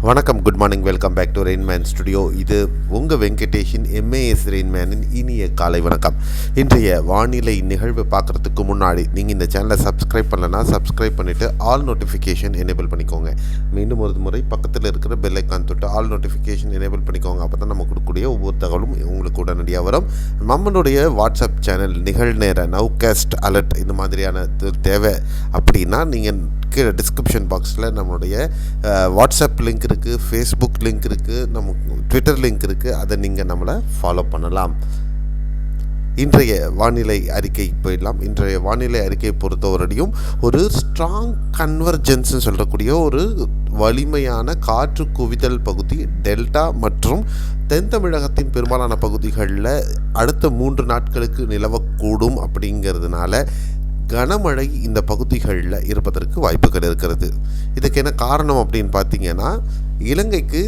வணக்கம், good morning, welcome back to Rainman studio. இது உங்கள் வெங்கடேஷின் எம்ஏஎஸ் ரெயின்மேனின் இனிய காலை வணக்கம். இன்றைய வானிலை நிகழ்வு பார்க்குறதுக்கு முன்னாடி நீங்கள் இந்த சேனலை சப்ஸ்கிரைப் பண்ணலன்னா சப்ஸ்கிரைப் பண்ணிவிட்டு ஆல் நோட்டிஃபிகேஷன் எனேபிள் பண்ணிக்கோங்க. மீண்டும் ஒரு முறை பக்கத்தில் இருக்கிற பெல் ஐக்கான் தொட்டு ஆல் நோட்டிஃபிகேஷன் எனேபிள் பண்ணிக்கோங்க. அப்போ தான் நம்ம கொடுக்கக்கூடிய ஒவ்வொரு தகவலும் உங்களுக்கு உடனடியாக வரும். நம்மளுடைய வாட்ஸ்அப் சேனல் நிகழ்நேர நவ்காஸ்ட் அலர்ட் இந்த மாதிரியான தேவை அப்படின்னா நீங்கள் கீழே டிஸ்கிரிப்ஷன் பாக்ஸில் நம்மளுடைய வாட்ஸ்அப் லிங்க் இருக்குது, ஃபேஸ்புக் லிங்க் இருக்குது, நம்ம ட்விட்டர் லிங்க் இருக்குது. அதை நீங்கள் நம்மளை ஃபாலோ பண்ணலாம். இன்றைய வானிலை அறிக்கை போயிடலாம். இன்றைய வானிலை அறிக்கையை பொறுத்தவரையும் ஒரு ஸ்ட்ராங் கன்வர்ஜென்ஸ்னு சொல்லக்கூடிய ஒரு வலிமையான காற்று குவிதல் பகுதி டெல்டா மற்றும் தென் தமிழகத்தின் பெரும்பாலான பகுதிகளில் அடுத்த 3 நாட்களுக்கு நிலவக்கூடும். அப்படிங்கிறதுனால கனமழை இந்த பகுதிகளில் இருப்பதற்கு வாய்ப்புகள் இருக்கிறது. இதுக்கு என்ன காரணம் அப்படின்னு பார்த்தீங்கன்னா, இலங்கைக்கு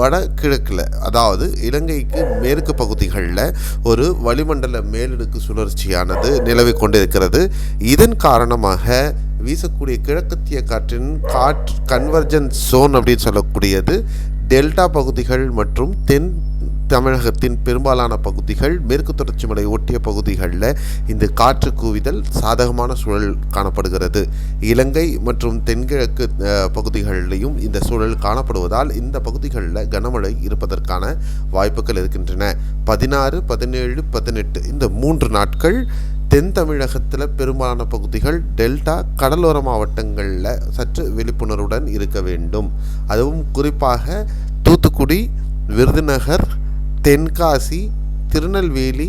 வடகிழக்கில், அதாவது இலங்கைக்கு மேற்கு பகுதிகளில் ஒரு வளிமண்டல மேலடுக்கு சுழற்சியானது நிலவி கொண்டிருக்கிறது. இதன் காரணமாக வீசக்கூடிய கிழக்கத்திய காற்றின் கன்வர்ஜென்ஸ் ஜோன் அப்படின்னு சொல்லக்கூடியது டெல்டா பகுதிகள் மற்றும் தென் தமிழகத்தின் பெரும்பாலான பகுதிகள், மேற்கு தொடர்ச்சி மலை ஒட்டிய பகுதிகளில் இந்த காற்று குவிதல் சாதகமான சூழல் காணப்படுகிறது. இலங்கை மற்றும் தென்கிழக்கு பகுதிகளிலையும் இந்த சூழல் காணப்படுவதால் இந்த பகுதிகளில் கனமழை இருப்பதற்கான வாய்ப்புகள் இருக்கின்றன. 16, 17, 18 இந்த 3 நாட்கள் தென் தமிழகத்தில் பெரும்பாலான பகுதிகள் டெல்டா கடலோர மாவட்டங்களில் சற்று விழிப்புணர்வுடன் இருக்க வேண்டும். அதுவும் குறிப்பாக தூத்துக்குடி, விருதுநகர், தென்காசி, திருநெல்வேலி,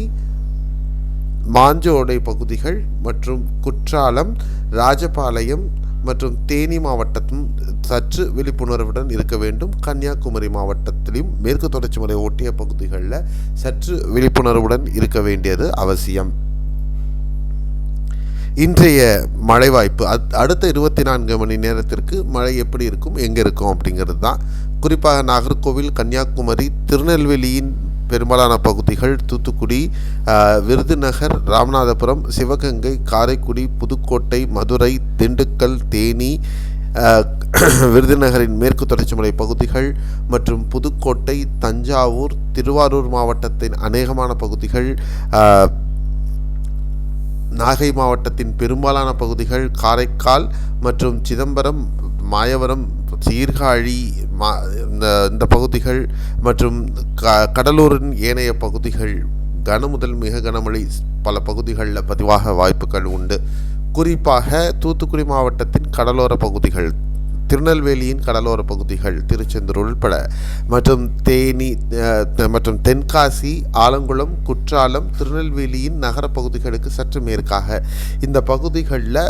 மாஞ்சோடை பகுதிகள் மற்றும் குற்றாலம், ராஜபாளையம் மற்றும் தேனி மாவட்டத்தும் சற்று விழிப்புணர்வுடன் இருக்க வேண்டும். கன்னியாகுமரி மாவட்டத்திலும் மேற்கு தொடர்ச்சி மலை ஒட்டிய பகுதிகளில் சற்று விழிப்புணர்வுடன் இருக்க வேண்டியது அவசியம். இன்றைய மழை வாய்ப்பு அடுத்த 24 மணி நேரத்திற்கு மழை எப்படி இருக்கும், எங்கே இருக்கும் அப்படிங்கிறது தான். குறிப்பாக நாகர்கோவில், கன்னியாகுமரி, திருநெல்வேலியின் பெரும்பாலான பகுதிகள், தூத்துக்குடி, விருதுநகர், ராமநாதபுரம், சிவகங்கை, காரைக்குடி, புதுக்கோட்டை, மதுரை, திண்டுக்கல், தேனி, விருதுநகரின் மேற்கு தொடர்ச்சி மலை பகுதிகள் மற்றும் புதுக்கோட்டை, தஞ்சாவூர், திருவாரூர் மாவட்டத்தின் அநேகமான பகுதிகள், நாகை மாவட்டத்தின் பெரும்பாலான பகுதிகள், காரைக்கால் மற்றும் சிதம்பரம், மாயவரம், சீர்காழி இந்த பகுதிகள் மற்றும் கடலூரின் ஏனைய பகுதிகள் கன முதல் மிக கனமழை பல பகுதிகளில் பதிவாக வாய்ப்புகள் உண்டு. குறிப்பாக தூத்துக்குடி மாவட்டத்தின் கடலோர பகுதிகள், திருநெல்வேலியின் கடலோர பகுதிகள், திருச்செந்தூர் உள்பட மற்றும் தேனி மற்றும் தென்காசி, ஆலங்குளம், குற்றாலம், திருநெல்வேலியின் நகர பகுதிகளுக்கு சற்று மேற்காக இந்த பகுதிகளில்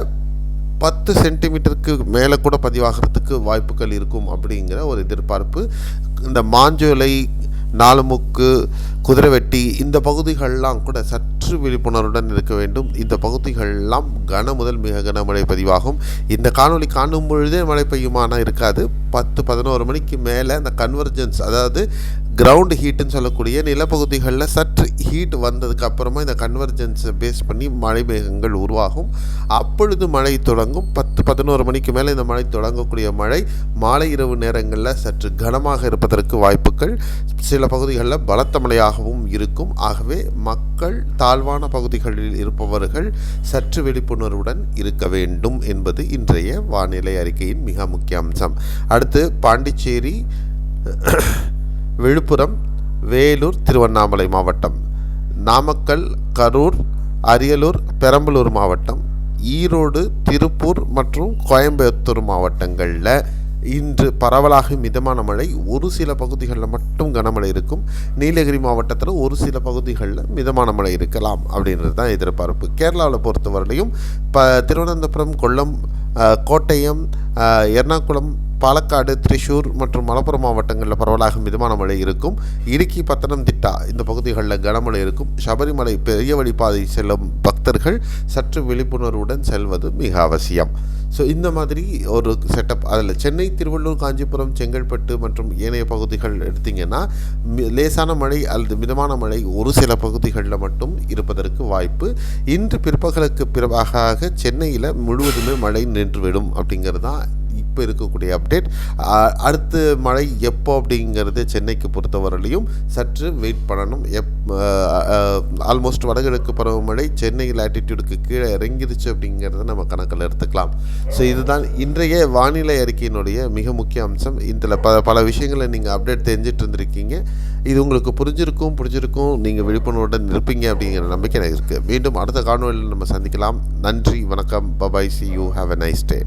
10 சென்டிமீட்டருக்கு மேலே கூட பதிவாகிறதுக்கு வாய்ப்புகள் இருக்கும் அப்படிங்கிற ஒரு எதிர்பார்ப்பு. இந்த மாஞ்சோலை, நாலுமுக்கு, குதிரைவெட்டி இந்த பகுதிகளெலாம் கூட சற்று விழிப்புணர்வுடன் இருக்க வேண்டும். இந்த பகுதிகளெல்லாம் கன முதல் மிக கனமழை பதிவாகும். இந்த காணொலி காணும் பொழுதே மழை பெய்யுமானா இருக்காது. 10-11 மணிக்கு மேலே அந்த கன்வர்ஜென்ஸ், அதாவது கிரவுண்ட் ஹீட்டுன்னு சொல்லக்கூடிய நிலப்பகுதிகளில் சற்று ஹீட் வந்ததுக்கு அப்புறமா இந்த கன்வர்ஜென்ஸை பேஸ் பண்ணி மழை மேகங்கள் உருவாகும். அப்பொழுது மழை தொடங்கும். 10-11 மணிக்கு மேலே இந்த மழை தொடங்கக்கூடிய மழை மாலை இரவு நேரங்களில் சற்று கனமாக இருப்பதற்கு வாய்ப்புகள், சில பகுதிகளில் பலத்த மழையாகவும் இருக்கும். ஆகவே மக்கள் தாழ்வான பகுதிகளில் இருப்பவர்கள் சற்று விழிப்புணர்வுடன் இருக்க வேண்டும் என்பது இன்றைய வானிலை அறிக்கையின் மிக முக்கிய அம்சம். அடுத்து பாண்டிச்சேரி, விழுப்புரம், வேலூர், திருவண்ணாமலை மாவட்டம், நாமக்கல், கரூர், அரியலூர், பெரம்பலூர் மாவட்டம், ஈரோடு, திருப்பூர் மற்றும் கோயம்புத்தூர் மாவட்டங்களில் இன்று பரவலாக மிதமான மழை, ஒரு சில பகுதிகளில் மட்டும் கனமழை இருக்கும். நீலகிரி மாவட்டத்தில் ஒரு சில பகுதிகளில் மிதமான மழை இருக்கலாம் அப்படின்றது தான் எதிர்பார்ப்பு. கேரளாவில் பொறுத்தவரையிலையும் திருவனந்தபுரம், கொல்லம், கோட்டயம், எர்ணாகுளம், பாலக்காடு, திரிசூர் மற்றும் மலப்புரம் மாவட்டங்களில் பரவலாக மிதமான மழை இருக்கும். இடுக்கி, பத்தனம்திட்டா இந்த பகுதிகளில் கனமழை இருக்கும். சபரிமலை பெரிய வழிப்பாதை செல்லும் பக்தர்கள் சற்று விழிப்புணர்வுடன் செல்வது மிக அவசியம். ஸோ இந்த மாதிரி ஒரு செட்டப். அதில் சென்னை, திருவள்ளூர், காஞ்சிபுரம், செங்கல்பட்டு மற்றும் ஏனைய பகுதிகள் எடுத்திங்கன்னா லேசான மழை அல்லது மிதமான மழை ஒரு சில பகுதிகளில் மட்டும் இருப்பதற்கு வாய்ப்பு. இன்று பிற்பகலுக்கு பிறகாக சென்னையில் முழுவதுமே மழை நின்றுவிடும் அப்படிங்கிறது தான் இப்போ இருக்கக்கூடிய அப்டேட். அடுத்து மழை எப்போ அப்படிங்கிறது சென்னைக்கு பொறுத்தவரையிலையும் சற்று வெயிட் பண்ணணும். ஆல்மோஸ்ட் வடகிழக்கு பருவமழை சென்னை லாட்டிடியூடுக்கு கீழே இறங்கிருச்சு அப்படிங்கிறத நம்ம கணக்கில் எடுத்துக்கலாம். ஸோ இதுதான் இன்றைய வானிலை அறிக்கையினுடைய மிக முக்கிய அம்சம். இதில் பல விஷயங்களை நீங்கள் அப்டேட் தெரிஞ்சிட்டு இருந்திருக்கீங்க. இது உங்களுக்கு பிடிச்சிருக்கும், நீங்கள் விழிப்புணர்வுடன் இருப்பீங்க அப்படிங்கிற நம்பிக்கை எனக்கு இருக்குது. மீண்டும் அடுத்த காணொலியில் நம்ம சந்திக்கலாம். நன்றி, வணக்கம், bye bye, C you, have a nice day.